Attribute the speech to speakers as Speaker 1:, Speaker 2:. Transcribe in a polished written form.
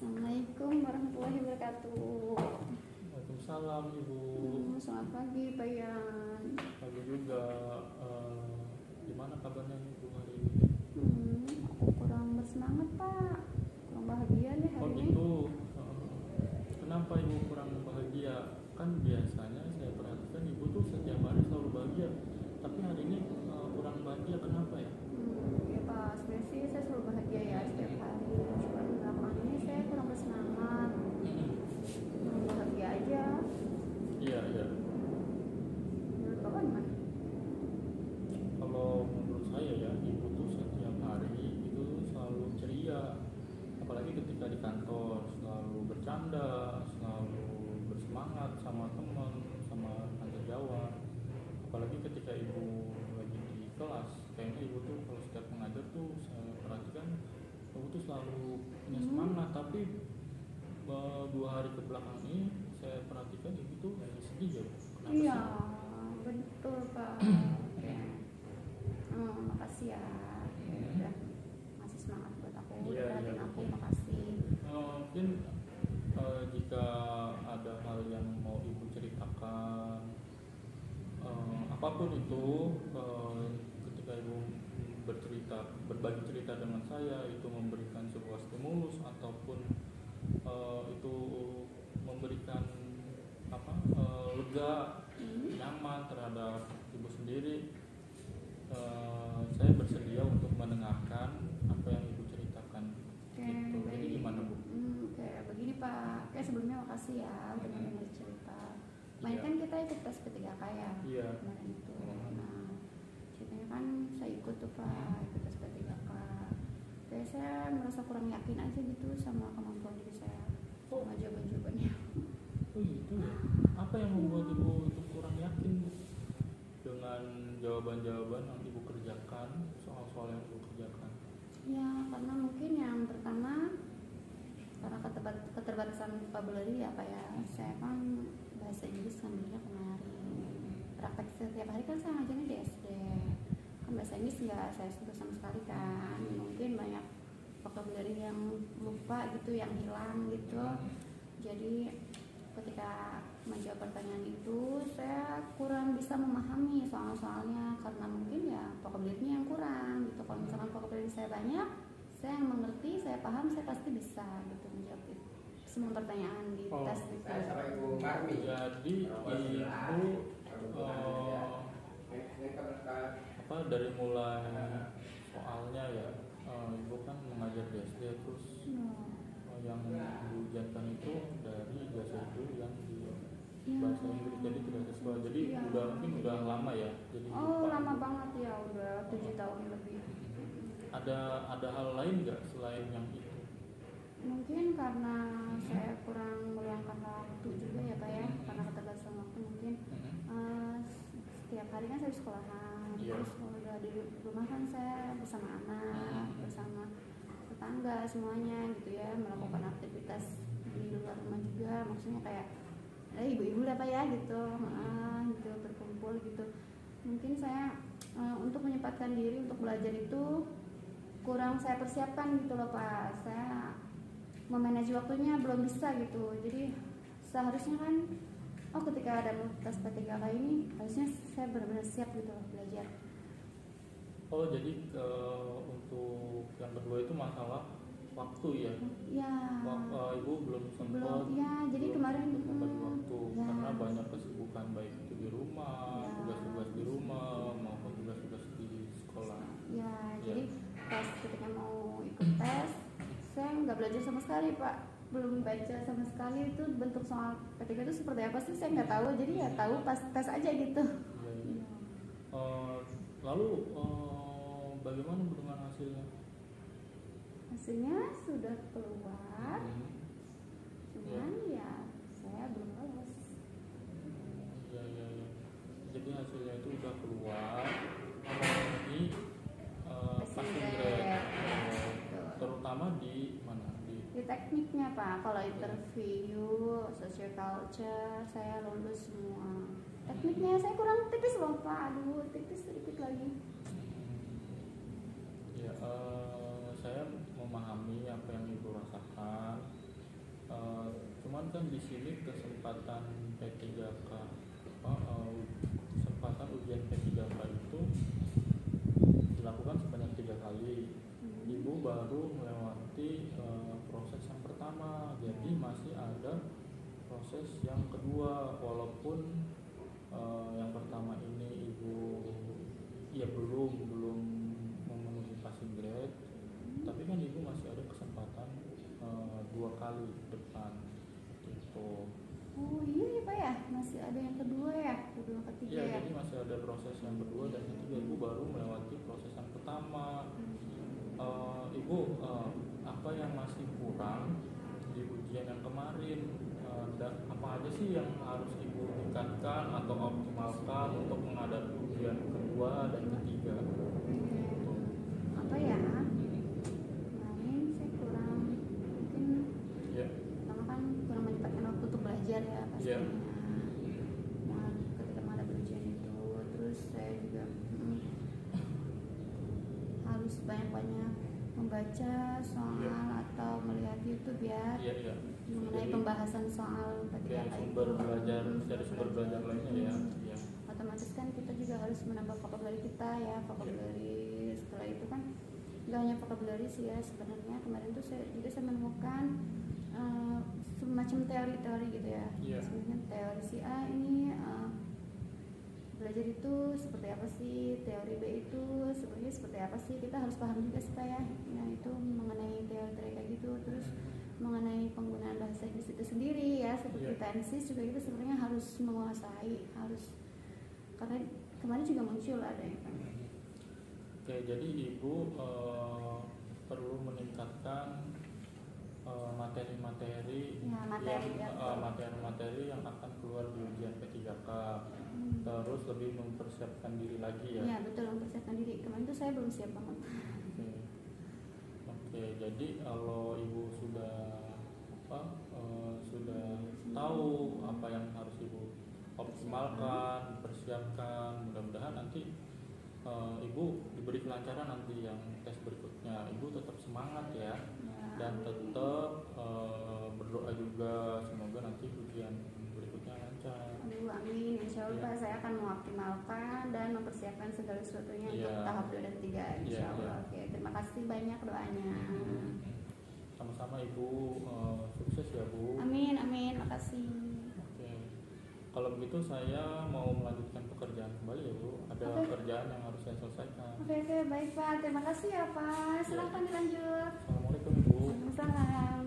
Speaker 1: Assalamualaikum warahmatullahi wabarakatuh.
Speaker 2: Waalaikumsalam Ibu.
Speaker 1: Selamat pagi Pak Yan.
Speaker 2: Pagi juga. Gimana kabarnya Ibu hari ini?
Speaker 1: Aku kurang bersemangat Pak, kurang bahagia deh hari ini.
Speaker 2: Gitu. Kenapa Ibu kurang bahagia? Kan biasanya saya perhatikan Ibu tuh setiap hari selalu bahagia, tapi hari ini kurang bahagia. Kenapa ya?
Speaker 1: Ya Pak, sebenarnya sih saya selalu bahagia ya setiap hari. Cuma belakangan ini saya kurang bersemangat. Bahagia aja.
Speaker 2: Iya.
Speaker 1: Menurut Bapak gimana?
Speaker 2: Kalau menurut saya ya, Ibu tuh setiap hari itu selalu ceria. Apalagi ketika di kantor, selalu bercanda, selalu bersemangat sama teman, sama tante jawab. Apalagi ketika Ibu lagi di kelas, kayaknya Ibu tuh kalau setiap mengajar tuh saya perhatikan Ibu tuh selalu punya semangat. Tapi 2 hari ke belakang ini saya perhatikan Ibu tuh lagi sedih ya. Kenapa
Speaker 1: Iya,
Speaker 2: sih?
Speaker 1: betul Pak. Ya. Makasih ya. Udah masih semangat buat aku.
Speaker 2: Iya.
Speaker 1: Dan aku makasih.
Speaker 2: Mungkin jika ada hal yang mau Ibu ceritakan, apapun itu, ketika Ibu berbagi cerita dengan saya, itu memberikan sebuah stimulus ataupun itu memberikan lega, nyaman terhadap Ibu sendiri, saya bersedia untuk mendengarkan apa yang Ibu ceritakan. Gitu. Jadi gimana Bu?
Speaker 1: Kayak begini Pak, kayak sebelumnya makasih ya udah dengar cerita. Kemarin kan kita ikut tes P3K ya.
Speaker 2: Iya.
Speaker 1: Kemarin itu. Nah, ceritanya kan saya ikut tuh Pak, ikut tes P3K. Kayak saya merasa kurang yakin aja gitu sama kemampuan diri saya, sama jawaban-jawabannya.
Speaker 2: Oh gitu ya. Apa yang membuat Ibu itu kurang yakin Bu, dengan jawaban-jawaban yang Ibu kerjakan, soal-soal yang Ibu kerjakan?
Speaker 1: Ya, karena mungkin yang pertama karena keterbatasan vocabulary ya Pak ya. Saya kan bahasa Inggris ngambilnya kemarin. Praktek setiap hari kan saya ngajarnya di SD. Kan bahasa Inggris nggak saya sentuh sama sekali kan. Mungkin banyak vocabulary yang lupa gitu, yang hilang gitu. Jadi ketika menjawab pertanyaan itu saya kurang bisa memahami soal-soalnya karena mungkin ya vocabulary-nya yang kurang gitu. Kalau misalkan vocabulary saya banyak, saya yang mengerti, saya paham, saya pasti bisa gitu menjawab itu semua pertanyaan di tes itu.
Speaker 2: Jadi Ibu dari mulai soalnya ya, Ibu kan mengajar di SD, terus yang Ibu ujiankan itu dari jasa itu yang di bahasa Inggris, jadi tidak sesuai. Jadi mungkin udah lama ya. Jadi
Speaker 1: lama banget ya, udah 7 tahun lebih.
Speaker 2: Ada hal lain nggak selain yang itu?
Speaker 1: Mungkin karena saya kurang meluangkan waktu juga ya Pak ya, karena keterbatasan waktu mungkin. Setiap hari kan saya di sekolahan, terus kalau udah di rumah kan saya bersama anak, bersama tetangga semuanya gitu ya, melakukan aktivitas di luar rumah juga, maksudnya kayak ibu-ibu lah Pak ya gitu, gitu berkumpul gitu. Mungkin saya untuk menyempatkan diri untuk belajar itu kurang saya persiapkan gitu loh Pak. Saya memanage waktunya belum bisa gitu. Jadi seharusnya kan ketika ada tes P3K ini harusnya saya benar-benar siap gitu loh belajar.
Speaker 2: Jadi untuk yang kedua itu masalah waktu ya?
Speaker 1: Ya.
Speaker 2: Ibu belum sempat.
Speaker 1: Belum. Ya, jadi kemarin
Speaker 2: membagi waktu
Speaker 1: ya.
Speaker 2: Karena banyak kesibukan baik itu di rumah, tugas-tugas di rumah maupun tugas-tugas di sekolah.
Speaker 1: Ya, jadi pas ketika mau ikut tes, saya nggak belajar sama sekali Pak. Belum baca sama sekali itu bentuk soal P3 itu seperti apa sih, saya nggak tahu. Jadi ya tahu pas tes aja gitu.
Speaker 2: Ya. Lalu bagaimana dengan hasilnya?
Speaker 1: Hasilnya sudah keluar, cuman ya saya belum lolos.
Speaker 2: Ya. Jadi hasilnya itu udah keluar. Ini passing grade, terutama di mana?
Speaker 1: Di tekniknya Pak. Kalau interview, social culture saya lulus semua. Tekniknya saya kurang tipis loh Pak. Aduh, tipis sedikit lagi.
Speaker 2: Ya, saya memahami apa yang Ibu rasakan. Cuman kan di sini kesempatan P3K kesempatan ujian P3K itu dilakukan sebanyak 3 kali. Ibu baru melewati proses yang pertama, jadi masih ada proses yang kedua. Walaupun yang pertama ini ibu ya belum memenuhi passing grade, tapi kan ibu masih ada kesempatan 2 kali ke depan gitu.
Speaker 1: Oh iya ya Pak ya, masih ada yang kedua ya, kedua ketiga
Speaker 2: Iya,
Speaker 1: ya.
Speaker 2: jadi masih ada proses yang kedua dan ketiga. Ibu baru melewati proses yang pertama. Ibu, apa yang masih kurang di ujian yang kemarin? Dan apa aja sih yang harus ibu tingkatkan atau optimalkan untuk menghadapi ujian kedua dan ketiga?
Speaker 1: Apa ya? Kemarin saya kurang mungkin
Speaker 2: Ya,
Speaker 1: pertama kan kurang menyempatkan waktu untuk belajar ya pastinya. Nah, ketika menghadapi ujian itu, terus saya juga harus banyak-banyak membaca soal atau melihat YouTube ya
Speaker 2: iya.
Speaker 1: mengenai
Speaker 2: Jadi,
Speaker 1: pembahasan soal
Speaker 2: dari
Speaker 1: P3K
Speaker 2: sumber
Speaker 1: itu.
Speaker 2: belajar lainnya ya. Iya.
Speaker 1: Otomatis kan kita juga harus menambah vocabulary kita ya, vocabulary. Setelah itu kan nggak hanya vocabulary sih ya, sebenarnya kemarin tuh saya menemukan semacam teori-teori gitu ya.
Speaker 2: Iya.
Speaker 1: Sebenarnya teori si A ini belajar itu seperti apa sih, teori B itu sebenarnya seperti apa sih, kita harus paham juga sih Pak ya. Nah itu mengenai teori-teori kayak gitu. Terus mengenai penggunaan bahasa Inggris itu sendiri ya, seperti tenses juga itu sebenarnya harus menguasai, harus, karena kemarin juga muncul ada yang
Speaker 2: Oke, jadi ibu perlu meningkatkan materi-materi
Speaker 1: ya, materi
Speaker 2: yang
Speaker 1: ya.
Speaker 2: materi-materi yang akan keluar di ujian P3K. Terus lebih mempersiapkan diri lagi ya.
Speaker 1: Iya betul, mempersiapkan diri. Kemarin tuh saya belum siap banget.
Speaker 2: Oke, jadi kalau ibu sudah tahu apa yang harus ibu optimalkan, persiapkan, mudah-mudahan nanti ibu diberi kelancaran nanti yang tes berikutnya. Ibu tetap semangat ya, dan tetap berdoa juga semoga nanti ujian berikutnya lancar.
Speaker 1: Aduh, amin. Insya Allah Pak, saya akan mengoptimalkan dan mempersiapkan segala sesuatunya untuk tahap 2 dan 3 insya Allah. Oke, terima kasih banyak doanya.
Speaker 2: Sama-sama ibu, sukses ya Bu.
Speaker 1: Amin, amin, makasih.
Speaker 2: Oke, kalau begitu saya mau melanjutkan pekerjaan kembali ya Bu. Ada pekerjaan yang harus saya selesaikan.
Speaker 1: Oke, baik Pak, terima kasih ya Pak. Silakan dilanjut.
Speaker 2: Assalamualaikum Ibu.
Speaker 1: Waalaikumsalam.